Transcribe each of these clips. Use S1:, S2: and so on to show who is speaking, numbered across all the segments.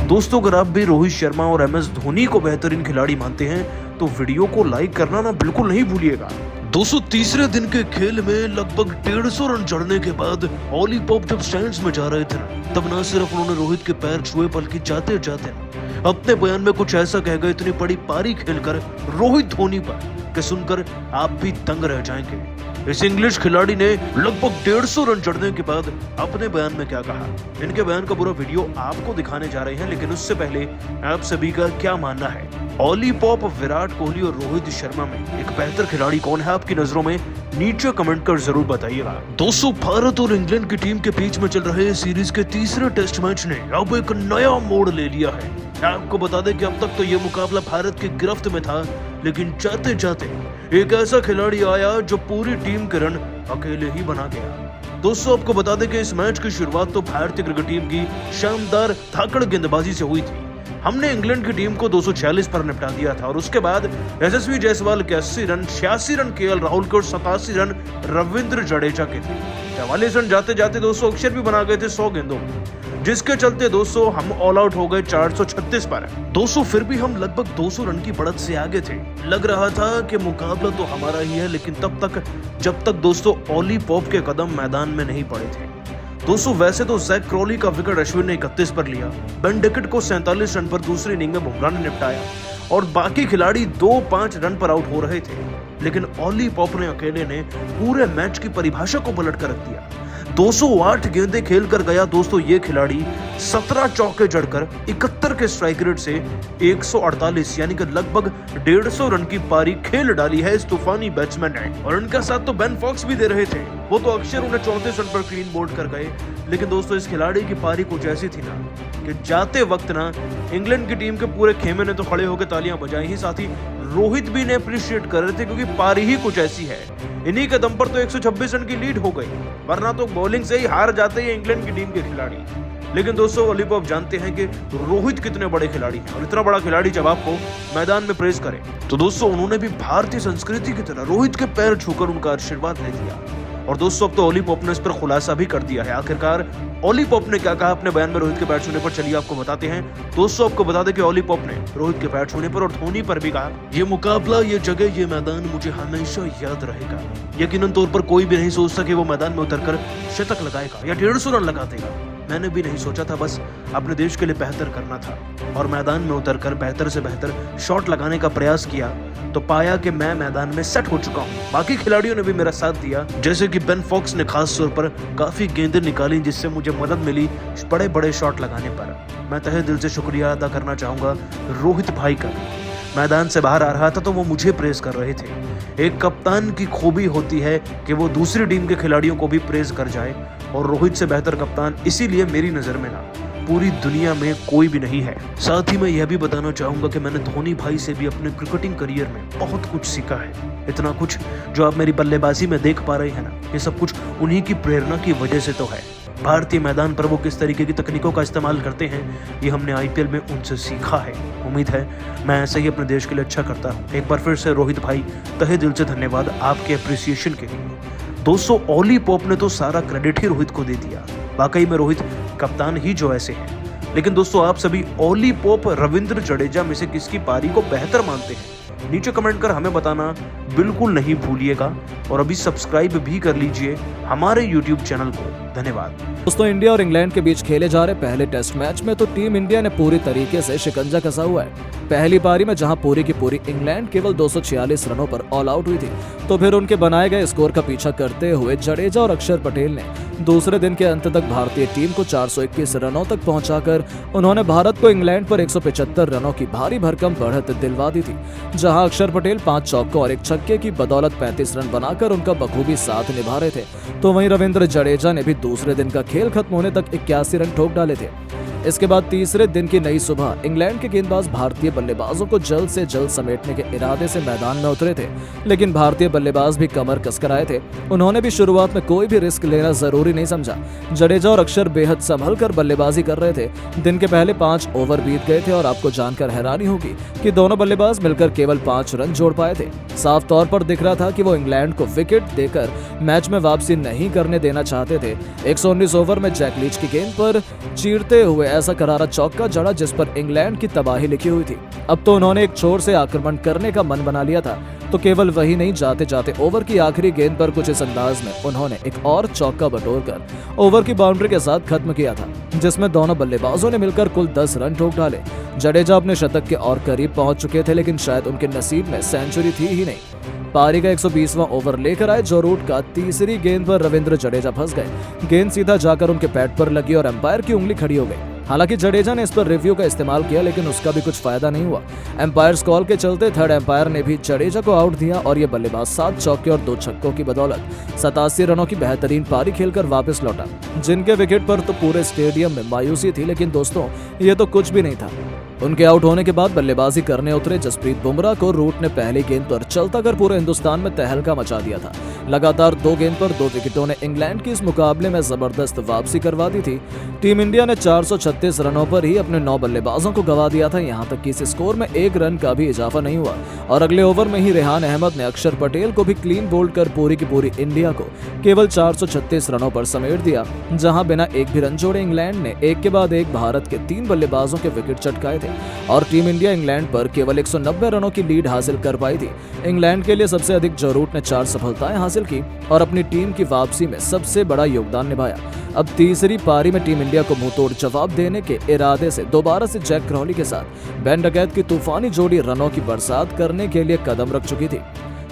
S1: दोस्तों अगर आप भी रोहित शर्मा और MS धोनी को बेहतरीन खिलाड़ी मानते हैं तो वीडियो को लाइक करना ना बिल्कुल नहीं भूलिएगा। दोस्तों तीसरे दिन के खेल में लगभग 150 रन चढ़ने के बाद ऑली पॉप जब स्टैंड्स में जा रहे थे ना, तब न सिर्फ उन्होंने रोहित के पैर छुए बल्कि जाते जाते अपने बयान में कुछ ऐसा कह गए, इतनी बड़ी पारी खेलकर रोहित धोनी पर कि सुनकर आप भी दंग रह जाएंगे। इस इंग्लिश खिलाड़ी ने लगभग 150 रन चढ़ने के बाद अपने बयान में क्या कहा, इनके बयान का पूरा वीडियो आपको दिखाने जा रहे हैं, लेकिन उससे पहले आप सभी का क्या मानना है, ऑली पॉप, विराट कोहली और रोहित शर्मा में एक बेहतर खिलाड़ी कौन है आपकी नजरों में? नीचे कमेंट कर जरूर बताइएगा। दोस्तों भारत और इंग्लैंड की टीम के बीच में चल रहे सीरीज के तीसरे टेस्ट मैच ने अब एक नया मोड़ ले लिया है। आपको बता दें कि अब तक तो ये मुकाबला भारत की गिरफ्त में था, लेकिन जाते जाते एक ऐसा खिलाड़ी आया जो पूरी टीम के रन अकेले ही बना गया। दोस्तों आपको बता दें कि इस मैच की शुरुआत तो भारतीय क्रिकेट टीम की शानदार धाकड़ गेंदबाजी से हुई थी। हमने इंग्लैंड की टीम को 246 पर निपटा दिया था और उसके बाद यशस्वी जायसवाल के 80 रन, 86 रन KL राहुल के और 87 रन रविंद्र जडेजा के थे। 44 रन जाते जाते दोस्तों अक्षर भी बना गए थे 100 गेंदों, जिसके चलते दोस्तों हम ऑल आउट हो गए 436 पर। दोस्तों फिर भी हम लगभग 200 रन की बढ़त से आगे थे। लग रहा था कि मुकाबला तो हमारा ही है, लेकिन तब तक जब तक दोस्तों ऑली पॉप के कदम मैदान में नहीं पड़े थे। दोस्तों वैसे तो जैक क्रॉली का विकेट अश्विन ने 31 पर लिया, बेन डिकेट को 47 रन पर दूसरी इनिंग में बुमराह ने निपटाया और बाकी खिलाड़ी 2-5 रन पर आउट हो रहे थे, लेकिन ऑली पॉप ने अकेले ने पूरे मैच की परिभाषा को पलट कर रख दिया। 208 गेंदें खेल कर गया दोस्तों ये खिलाड़ी, 17 चौके जड़कर 71 के स्ट्राइक रेट से 148 यानी कि लगभग 150 रन की पारी खेल डाली है इस तूफानी बैट्समैन ने। और इनका साथ तो बेन फॉक्स भी दे रहे थे, वो तो अक्षर उन्हें 34 रन पर क्लीन बोल्ड कर गए। लेकिन दोस्तों इस खिलाड़ी की पारी कुछ ऐसी थी ना कि जाते वक्त ना इंग्लैंड की टीम के पूरे खेमे ने तो खड़े होकर तालियां बजाई ही, साथ ही रोहित भी ने अप्रिशिएट कर रहे थे, क्योंकि पारी ही कुछ ऐसी है। इन्हीं के दम पर तो 126 रन की लीड हो गई, वरना तो बॉलिंग से ही हार जाते हैं इंग्लैंड की टीम के खिलाड़ी। लेकिन दोस्तों ऑली पॉप जानते हैं कि रोहित कितने बड़े खिलाड़ी हैं, और इतना बड़ा खिलाड़ी जब आपको मैदान में प्रेस करे तो दोस्तों उन्होंने भी भारतीय संस्कृति की तरह रोहित के पैर छूकर उनका आशीर्वाद ले दिया। और दोस्तों अब तो ऑली पॉप ने इस पर खुलासा भी कर दिया है। आखिरकार ऑली पॉप ने क्या कहा अपने बयान में रोहित के पैर छूने पर, चलिए आपको बताते हैं। दोस्तों आपको बता दें कि ऑली पॉप ने रोहित के पैर छूने पर और धोनी पर भी कहा, ये मुकाबला, ये जगह, ये मैदान मुझे हमेशा याद रहेगा। यकीनन तौर पर कोई भी नहीं सोचता कि वो मैदान में उतरकर शतक लगाएगा या 150 रन लगा देगा। मैंने भी नहीं सोचा था, बस अपने देश के लिए बेहतर करना था और मैदान में उतरकर बेहतर से बेहतर शॉट लगाने का प्रयास किया तो पाया कि मैं मैदान में सेट हो चुका हूँ। बाकी खिलाड़ियों ने भी मेरा साथ दिया, जैसे कि बेन फॉक्स ने खास तौर पर काफी गेंदें निकाली जिससे मुझे मदद मिली बड़े बड़े शॉट लगाने पर। मैं तहे दिल से शुक्रिया अदा करना चाहूंगा रोहित भाई का। मैदान से बाहर आ रहा था तो वो मुझे प्रेस कर रहे थे। एक कप्तान की खूबी होती है कि वो दूसरी टीम के खिलाड़ियों को भी प्रेस कर जाए, और रोहित से बेहतर कप्तान इसीलिए मेरी नजर में ना पूरी दुनिया में कोई भी नहीं है। साथ ही मैं यह भी बताना चाहूंगा कि मैंने धोनी भाई से भी अपने क्रिकेटिंग करियर में बहुत कुछ सीखा है। इतना कुछ जो आप मेरी बल्लेबाजी में देख पा रहे हैं ना, ये सब कुछ उन्हीं की प्रेरणा की वजह से तो है। भारतीय मैदान पर वो किस तरीके की तकनीकों का इस्तेमाल करते हैं, ये हमने IPL में उनसे सीखा है। उम्मीद है मैं ऐसे ही अपने देश के लिए अच्छा करता हूँ। एक बार फिर से रोहित भाई तहे दिल से धन्यवाद आपके अप्रिसिएशन के लिए। दोस्तों ऑली पॉप ने तो सारा क्रेडिट ही रोहित को दे दिया, वाकई में रोहित कप्तान ही जो ऐसे हैं। लेकिन दोस्तों आप सभी ऑली पॉप, रविंद्र जडेजा में से किसकी पारी को बेहतर मानते हैं? नीचे कमेंट कर हमें बताना बिल्कुल नहीं भूलिएगा, और अभी सब्सक्राइब भी कर लीजिए हमारे YouTube चैनल को। धन्यवाद।
S2: दोस्तों इंडिया और इंग्लैंड के बीच खेले जा रहे पहले टेस्ट मैच में तो टीम इंडिया ने पूरी तरीके से शिकंजा कसा हुआ है। पहली पारी में जहां पूरी की पूरी इंग्लैंड केवल 246 रनों पर ऑल आउट हुई थी, तो फिर उनके बनाए गए स्कोर का पीछा करते हुए जडेजा और अक्षर पटेल ने दूसरे दिन के अंत तक भारतीय टीम को 421 रनों तक पहुंचाकर उन्होंने भारत को इंग्लैंड पर 175 रनों की भारी भरकम बढ़त दिलवा दी थी। जहां अक्षर पटेल 5 चौकों और 1 छक्के की बदौलत 35 रन बनाकर उनका बखूबी साथ निभा रहे थे, तो वहीं रविंद्र जडेजा ने भी दूसरे दिन का खेल खत्म होने तक 81 रन ठोक डाले थे। इसके बाद तीसरे दिन की नई सुबह इंग्लैंड के गेंदबाज भारतीय बल्लेबाजों को जल्द से जल्द समेटने के इरादे से मैदान में उतरे थे, लेकिन भारतीय बल्लेबाज भी कमर कसकर आए थे। उन्होंने भी शुरुआत में कोई भी रिस्क लेना जरूरी नहीं समझा। जडेजा और अक्षर बेहद संभल कर बल्लेबाजी कर रहे थे। दिन के पहले 5 ओवर बीत गए थे और आपको जानकर हैरानी होगी कि दोनों बल्लेबाज मिलकर केवल 5 रन जोड़ पाए थे। साफ तौर पर दिख रहा था कि वो इंग्लैंड को विकेट देकर मैच में वापसी नहीं करने देना चाहते थे। 119 ओवर में जैक लीच की गेंद पर चीरते हुए ऐसा करारा चौका जड़ा जिस पर इंग्लैंड की तबाही लिखी हुई थी। अब तो उन्होंने एक छोर से आक्रमण करने का मन बना लिया था। तो केवल वही नहीं, जाते जाते ओवर की आखिरी गेंद पर कुछ इस अंदाज में उन्होंने एक और चौका बटोरकर ओवर की बाउंड्री के साथ खत्म किया था, जिसमें दोनों बल्लेबाजों ने मिलकर कुल 10 रन ठोक डाले। जडेजा अपने शतक के और करीब पहुंच चुके थे, लेकिन शायद उनके नसीब में सेंचुरी थी ही नहीं। पारी का 120वां ओवर लेकर आए जो रूट का तीसरी गेंद पर रविंद्र जडेजा फंस गए। गेंद सीधा जाकर उनके पैड पर लगी और एम्पायर की उंगली खड़ी हो गई। हालांकि जडेजा ने इस पर रिव्यू का इस्तेमाल किया, लेकिन उसका भी कुछ फायदा नहीं हुआ। एम्पायर्स कॉल के चलते थर्ड एम्पायर ने भी जडेजा को आउट दिया और ये बल्लेबाज 7 चौके और 2 छक्कों की बदौलत 87 रनों की बेहतरीन पारी खेलकर वापस लौटा, जिनके विकेट पर तो पूरे स्टेडियम में मायूसी थी। लेकिन दोस्तों, ये तो कुछ भी नहीं था। उनके आउट होने के बाद बल्लेबाजी करने उतरे जसप्रीत बुमराह को रूट ने पहली गेंद पर चलता कर पूरे हिंदुस्तान में तहलका मचा दिया था। लगातार 2 गेंद पर 2 विकेटों ने इंग्लैंड की इस मुकाबले में जबरदस्त वापसी करवा दी थी। टीम इंडिया ने 436 रनों पर ही अपने 9 बल्लेबाजों को गंवा दिया था। यहां तक कि इस स्कोर में 1 रन का भी इजाफा नहीं हुआ और अगले ओवर में ही रेहान अहमद ने अक्षर पटेल को भी क्लीन बोल्ड कर पूरी की पूरी इंडिया को केवल 436 रनों पर समेट दिया, जहां बिना एक भी रन जोड़े इंग्लैंड ने एक के बाद एक भारत के 3 बल्लेबाजों के विकेट चटकाए थे और टीम इंडिया इंग्लैंड पर केवल 190 रनों की लीड हासिल कर पाई थी। इंग्लैंड के लिए सबसे अधिक जो रूट ने 4 सफलताएं हासिल की और अपनी टीम की वापसी में सबसे बड़ा योगदान निभाया। अब तीसरी पारी में टीम इंडिया को मुंहतोड़ जवाब देने के इरादे से दोबारा से जैक क्रॉली के साथ बेन डकैत की तूफानी जोड़ी रनों की बरसात करने के लिए कदम रख चुकी थी।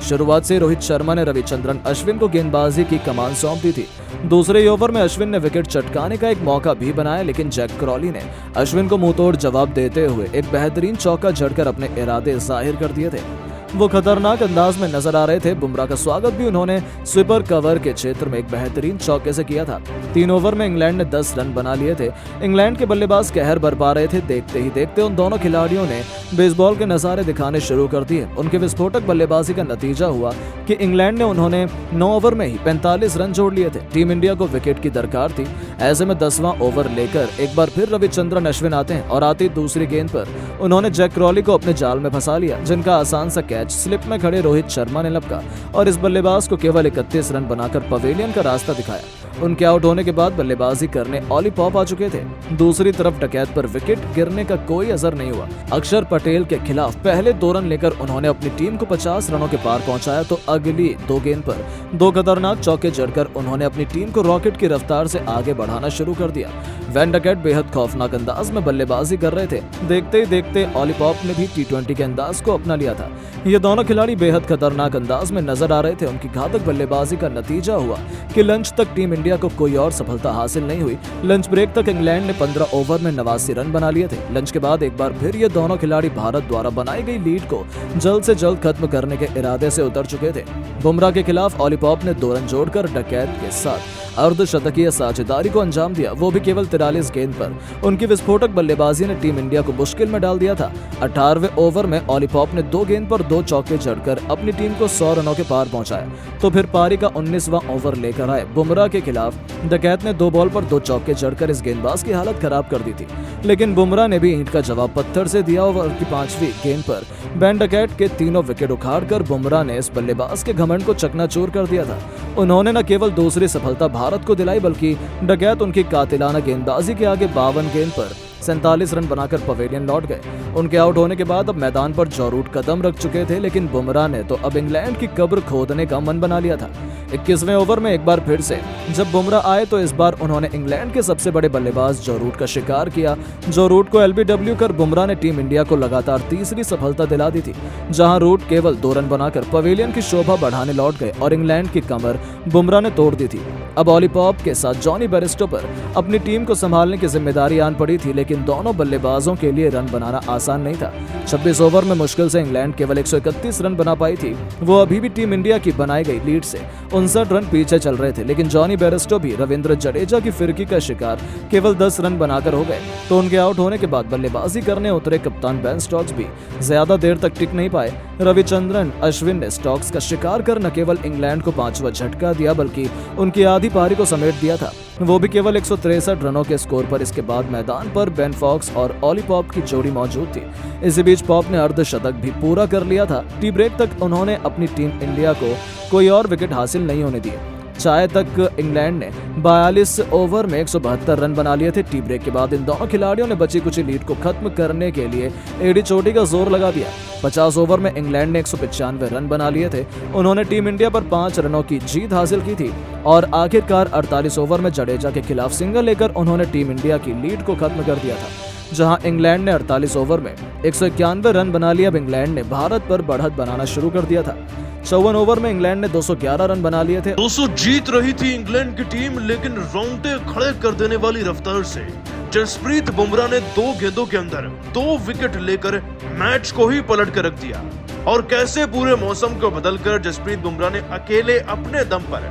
S2: शुरुआत से रोहित शर्मा ने रविचंद्रन अश्विन को गेंदबाजी की कमान सौंप दी थी। दूसरे ओवर में अश्विन ने विकेट चटकाने का एक मौका भी बनाया, लेकिन जैक क्रॉली ने अश्विन को मुंहतोड़ जवाब देते हुए एक बेहतरीन चौका जड़कर अपने इरादे जाहिर कर दिए थे। वो खतरनाक अंदाज में नजर आ रहे थे। बुमराह का स्वागत भी उन्होंने स्वीपर कवर के क्षेत्र में एक बेहतरीन चौके से किया था। 3 ओवर में इंग्लैंड ने 10 रन बना लिए थे। इंग्लैंड के बल्लेबाज कहर बरपा रहे थे। देखते ही देखते उन दोनों खिलाड़ियों ने बेसबॉल के नजारे दिखाने शुरू कर दिए। उनके विस्फोटक बल्लेबाजी का नतीजा हुआ कि इंग्लैंड ने उन्होंने 9 ओवर में ही 45 रन जोड़ लिए थे। टीम इंडिया को विकेट की दरकार थी। ऐसे में 10वां ओवर लेकर एक बार फिर रविचंद्रन अश्विन आते हैं और आती दूसरी गेंद पर उन्होंने जैक क्रॉली को अपने जाल में फंसा लिया, जिनका आसान सा कैच स्लिप में खड़े रोहित शर्मा ने लपका और इस बल्लेबाज को केवल 31 रन बनाकर पवेलियन का रास्ता दिखाया। उनके आउट होने के बाद बल्लेबाजी करने ऑली पॉप आ चुके थे। दूसरी तरफ डकैत पर विकेट गिरने का कोई असर नहीं हुआ। अक्षर पटेल के खिलाफ पहले 2 रन लेकर उन्होंने अपनी टीम को 50 रनों के पार पहुंचाया, तो अगली 2 गेंद पर 2 खतरनाक चौके जड़कर उन्होंने अपनी टीम को रॉकेट की रफ्तार से आगे बढ़ाना शुरू कर दिया। वैन डकैट बेहद खौफनाक अंदाज में बल्लेबाजी कर रहे थे। देखते ही देखते ऑली पॉप ने भी T20 के अंदाज को अपना लिया था। ये दोनों खिलाड़ी बेहद खतरनाक अंदाज में नजर आ रहे थे। उनकी घातक बल्लेबाजी का नतीजा हुआ कि लंच तक टीम इंडिया को कोई और सफलता हासिल नहीं हुई। लंच ब्रेक तक इंग्लैंड ने 15 ओवर में 89 रन बना लिए थे। लंच के बाद एक बार फिर ये दोनों खिलाड़ी भारत द्वारा बनाई गई लीड को जल्द से जल्द खत्म करने के इरादे से उतर चुके थे। बुमराह के खिलाफ ऑली पॉप ने 2 रन जोड़कर डकैत के साथ अर्धशतकीय साझेदारी को अंजाम दिया, वो भी केवल 43 गेंद पर। उनकी विस्फोटक बल्लेबाजी ने टीम इंडिया को मुश्किल में डाल दिया था। 18वें ओवर में ऑली पॉप ने 2 गेंद पर 2 चौके जड़कर अपनी टीम को 100 रनों के पार पहुंचाया। तो फिर पारी का 19वां ओवर लेकर आए बुमराह के खिलाफ डकैत ने 2 बॉल पर 2 चौके जड़कर इस गेंदबाज की हालत खराब कर दी थी, लेकिन बुमराह ने भी ईंट का जवाब पत्थर से दिया। ओवर की 5वीं गेंद पर बेन डकैत के तीनों विकेट उखाड़कर बुमराह ने इस बल्लेबाज के घमंड को चकनाचूर कर दिया था। उन्होंने न केवल दूसरी सफलता भारत को दिलाई, बल्कि डकैत उनकी कातिलाना गेंदबाजी के आगे 52 गेंद पर 47 रन बनाकर पवेलियन लौट गए। उनके आउट होने के बाद अब मैदान पर जो रूट कदम रख चुके थे, लेकिन बुमराह ने तो अब इंग्लैंड की कब्र खोदने का मन बना लिया था। 21वें ओवर में एक बार फिर से जब बुमराह आए तो इस बार उन्होंने इंग्लैंड के सबसे बड़े बल्लेबाज जो रूट का शिकार किया। जो रूट को LBW कर बुमराह ने टीम इंडिया को लगातार तीसरी सफलता दिला दी थी, जहां रूट केवल 2 रन बनाकर पवेलियन की शोभा बढ़ाने लौट गए और इंग्लैंड की कमर बुमराह ने तोड़ दी थी। अब ऑली पॉप के साथ जॉनी बेयरस्टो पर अपनी टीम को संभालने की जिम्मेदारी आन पड़ी थी, लेकिन दोनों बल्लेबाजों के लिए रन बनाना आसान नहीं था। 26 ओवर में मुश्किल से इंग्लैंड केवल 131 रन बना पाई थी। वो अभी भी टीम इंडिया की बनाई गई लीड से 59 रन पीछे चल रहे थे, लेकिन जॉनी बेयरस्टो भी रविंद्र जडेजा की फिरकी का शिकार केवल 10 रन बनाकर हो गए। तो उनके आउट होने के बाद बल्लेबाजी करने उतरे कप्तान बेन स्टोक्स भी ज्यादा देर तक टिक नहीं पाए। रविचंद्रन अश्विन ने स्टोक्स का शिकार कर न केवल इंग्लैंड को 5वां झटका दिया, बल्कि उनकी आधी पारी को समेट दिया था, वो भी केवल 163 रनों के स्कोर पर। इसके बाद मैदान पर बेन फॉक्स और ऑली पॉप की जोड़ी मौजूद थी। इसी बीच पॉप ने अर्धशतक भी पूरा कर लिया था। टी ब्रेक तक उन्होंने अपनी टीम इंडिया को कोई और विकेट हासिल नहीं होने दिए। चाय तक इंग्लैंड ने 42 ओवर में 172 रन बना लिए थे। टी ब्रेक के बाद इन दोनों खिलाड़ियों ने बची कुछ लीड को खत्म करने के लिए एडी चोटी का जोर लगा दिया। 50 ओवर में इंग्लैंड ने 195 रन बना लिए थे। उन्होंने टीम इंडिया पर 5 रनों की जीत हासिल की थी और आखिरकार 48 ओवर में जडेजा के खिलाफ सिंगल लेकर उन्होंने टीम इंडिया की लीड को खत्म कर दिया था। जहां इंग्लैंड ने 48 ओवर में 191 रन बना लिए। अब इंग्लैंड ने भारत पर बढ़त बनाना शुरू कर दिया था। 54 ओवर में इंग्लैंड ने 211 रन बना लिए थे।
S1: दोस्तों जीत रही थी इंग्लैंड की टीम, लेकिन रोंगटे खड़े कर देने वाली रफ्तार से जसप्रीत बुमराह ने 2 गेंदों के अंदर 2 विकेट लेकर मैच को ही पलट कर रख दिया। और कैसे पूरे मौसम को बदलकर जसप्रीत बुमराह ने अकेले अपने दम पर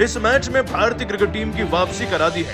S1: इस मैच में भारतीय क्रिकेट टीम की वापसी करा दी है।